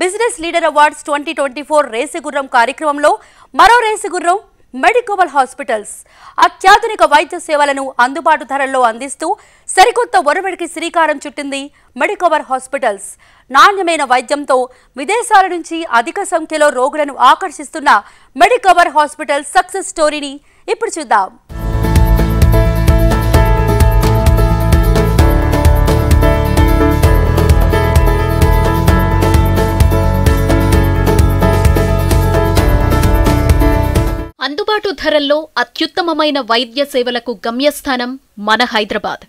Business leader awards 2024 Race Gurram కార్యక్రమంలో మరో Race Gurram Medicover hospitals అత్యాధునిక వైద్య సేవలను అందుబాటు ధరల్లో అందిస్తూ సరికొత్త ఒరవడికి శ్రీకారం చుట్టింది మెడికవర్ హాస్పిటల్స్. నాణ్యమైన వైద్యంతో విదేశాల నుంచి అధిక సంఖ్యలో రోగులను ఆకర్షిస్తున్న మెడికవర్ హాస్పిటల్స్ సక్సెస్ స్టోరీని ఇప్పుడు చూద్దాం. అందుబాటు ధరల్లో అత్యుత్తమమైన వైద్య సేవలకు గమ్యస్థానం మన హైదరాబాద్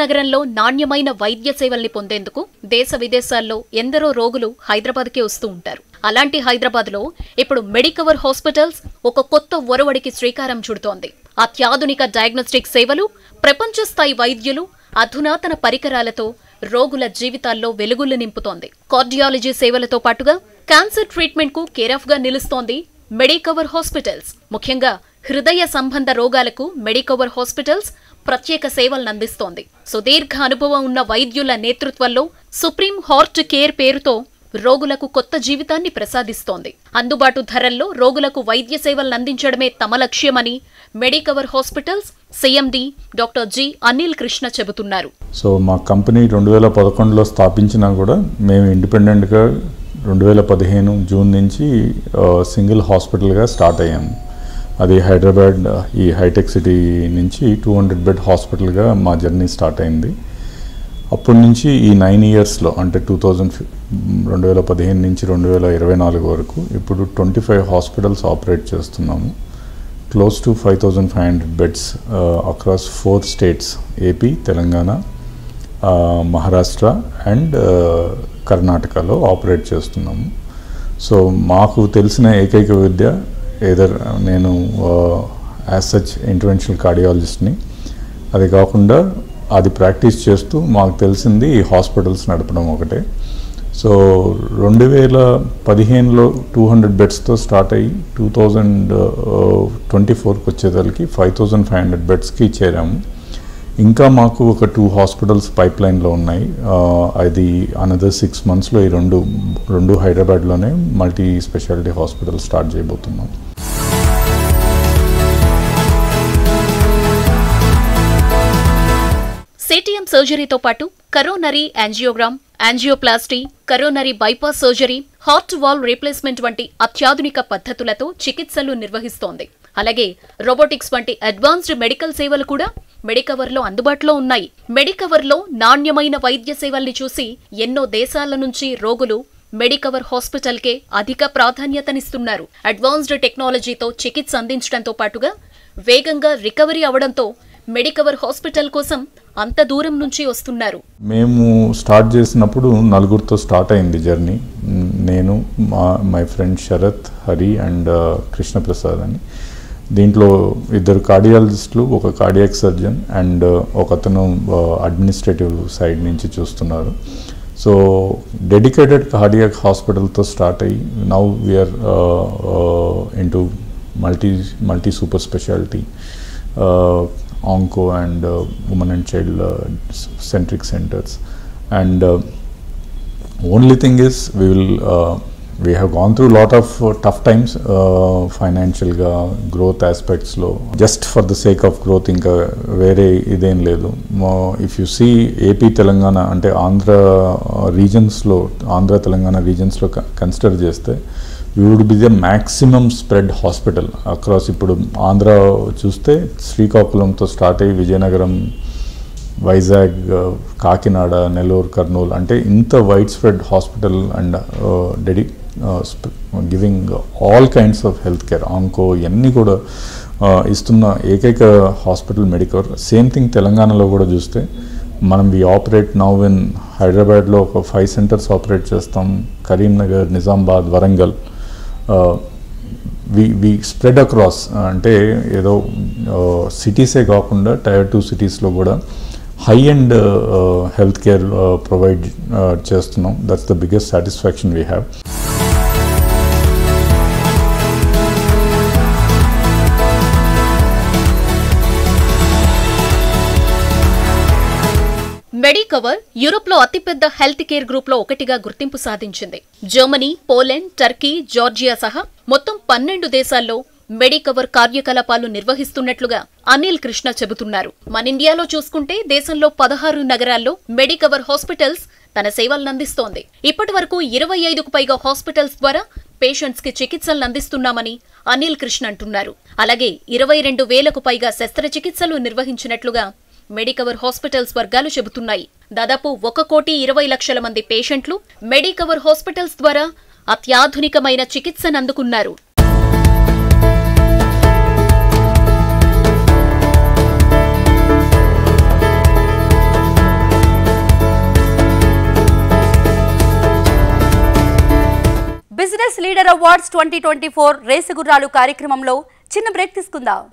నగరంలో నాణ్యమైన వైద్య సేవల్ని పొందేందుకు దేశ విదేశాల్లో ఎందరో రోగులు హైదరాబాద్కే వస్తూ ఉంటారు. అలాంటి హైదరాబాద్లో ఇప్పుడు మెడికవర్ హాస్పిటల్స్ ఒక కొత్త ఒరవడికి శ్రీకారం చుడుతోంది. అత్యాధునిక డయాగ్నోస్టిక్ సేవలు, ప్రపంచ స్థాయి వైద్యులు, అధునాతన పరికరాలతో రోగుల జీవితాల్లో వెలుగులు నింపుతోంది. కార్డియాలజీ సేవలతో పాటుగా క్యాన్సర్ ట్రీట్మెంట్ కు కేరాఫ్ గా నిలుస్తోంది మెడికవర్ హాస్పిటల్స్. ముఖ్యంగా హృదయ సంబంధ రోగాలకు మెడికవర్ హాస్పిటల్స్ ప్రత్యేక సేవలను అందిస్తోంది. సుదీర్ఘ అనుభవం ఉన్న వైద్యుల నేతృత్వంలో సుప్రీం హార్ట్ కేర్ పేరుతో రోగులకు కొత్త జీవితాన్ని ప్రసాదిస్తోంది. అందుబాటు ధరల్లో రోగులకు వైద్య సేవలను అందించడమే తమ లక్ష్యమని Medicover hospitals CMD doctor G Anil Krishna చెబుతున్నారు. సో మా కంపెనీ 2011లో స్థాపించినా కూడా మేము ఇండిపెండెంట్గా 2015 జూన్ నుంచి సింగిల్ హాస్పిటల్గా స్టార్ట్ అయ్యాము. అది హైదరాబాద్ ఈ హైటెక్ సిటీ నుంచి 200 బెడ్ హాస్పిటల్గా మా జర్నీ స్టార్ట్ అయింది. అప్పటి నుంచి ఈ 9 ఇయర్స్లో అంటే 2015 నుంచి 2024 వరకు ఇప్పుడు 25 హాస్పిటల్స్ ఆపరేట్ చేస్తున్నాము. Close to 5500 beds across 4 states AP, Telangana, Maharashtra and కర్ణాటకలో ఆపరేట్ చేస్తున్నాము. సో మాకు తెలిసిన ఏకైక విద్య నేను యాజ్ సచ్ ఇంటర్వెన్షనల్ కార్డియాలజిస్ట్ని. అది కాకుండా అది ప్రాక్టీస్ చేస్తూ మాకు తెలిసింది ఈ హాస్పిటల్స్ నడపడం ఒకటే. సో 2015లో 200 బెడ్స్తో స్టార్ట్ అయ్యి 2024కి వచ్చేసరికి 5500 బెడ్స్కి చేరాము. ఇంకా మాకు ఒక 2 హాస్పిటల్స్ పైప్ లైన్లో ఉన్నాయి. అది అనదర్ 6 monthsలో ఈ రెండు హైదరాబాద్లోనే మల్టీ స్పెషాలిటీ హాస్పిటల్ స్టార్ట్ చేయబోతున్నాం. సిటిఎం సర్జరీతో పాటు coronary angiogram, angioplasty, coronary bypass surgery, heart valve replacement వంటి అత్యాధునిక పద్ధతులతో చికిత్సలు నిర్వహిస్తోంది. అలాగే రోబోటిక్స్ వంటి అడ్వాన్స్డ్ మెడికల్ సేవలు కూడా మెడికవర్లో అందుబాటులో ఉన్నాయి. మెడికవర్లో నాణ్యమైన వైద్య సేవల్ని చూసి ఎన్నో దేశాల నుంచి రోగులు మెడికవర్ హాస్పిటల్కే అధిక ప్రాధాన్యతనిస్తున్నారు. అడ్వాన్స్డ్ టెక్నాలజీతో చికిత్స అందించడంతో పాటుగా వేగంగా రికవరీ అవడంతో మెడికవర్ హాస్పిటల్ కోసం అంత దూరం నుంచి వస్తున్నారు. మేము స్టార్ట్ చేసినప్పుడు 4గురితో స్టార్ట్ అయింది జర్నీ. నేను, my friend Sharath, Hari and Krishnaprasad అని. దీంట్లో 2 కార్డియాలజిస్టులు, ఒక కార్డియాక్ సర్జన్ అండ్ ఒకతను అడ్మినిస్ట్రేటివ్ సైడ్ నుంచి చూస్తున్నారు. సో డెడికేటెడ్ కార్డియాక్ హాస్పిటల్తో స్టార్ట్ అయ్యి now we are into multi super speciality, onco and women and child centric centres. And only thing is we have gone through a lot of tough times financialga, growth aspects lo, just for the sake of growth inka vere idem ledu. If you see AP Telangana ante Andhra Telangana regions lo consider cheste, we would be the maximum spread hospital across. Ippudu Andhra chuste Srikakulam tho start ayi Vijayanagaram, Vizag, Kakinada, Nellore, Kurnool అంటే ఇంత wide spread hospital and giving all kinds of health care, onco ఇవన్నీ కూడా ఇస్తున్న ఏకైక hospital Medicover. Same thing తెలంగాణలో కూడా చూస్తే మనం వి ఆపరేట్ నౌ ఇన్ హైదరాబాద్లో ఒక 5 centers ఆపరేట్ చేస్తాం. Karimnagar, Nizamabad, Warangal, we spread across. అంటే ఏదో సిటీసే కాకుండా Tier 2 cities-లో కూడా high and health care provide చేస్తున్నాం. That's the biggest satisfaction we have. Medicover యూరోప్లో అతిపెద్ద హెల్త్ కేర్ గ్రూప్లో ఒకటిగా గుర్తింపు సాధించింది. జర్మనీ, పోలాండ్, టర్కీ, జార్జియా సహా మొత్తం 12 దేశాల్లో మెడికవర్ కార్యకలాపాలు నిర్వహిస్తున్నట్లుగా అనిల్ కృష్ణ చెబుతున్నారు. మన ఇండియాలో చూసుకుంటే దేశంలో 16 నగరాల్లో మెడికవర్ హాస్పిటల్స్ తన సేవలనందిస్తోంది. ఇప్పటి వరకు 25కు పైగా హాస్పిటల్స్ ద్వారా పేషెంట్స్ కి చికిత్సలు అందిస్తున్నామని అనిల్ కృష్ణ అంటున్నారు. అలాగే 22,000కు పైగా శస్త్రచికిత్సలు నిర్వహించినట్లుగా మెడికవర్ హాస్పిటల్స్ వర్గాలు చెబుతున్నాయి. దాదాపు 1,20,00,000 మంది పేషెంట్లు మెడికవర్ హాస్పిటల్స్ ద్వారా అత్యాధునికమైన చికిత్సను అందుకున్నారు. బిజినెస్ లీడర్ అవార్డ్స్ 2024 రేసు గుర్రాలు కార్యక్రమంలో చిన్న బ్రేక్ తీసుకుందాం.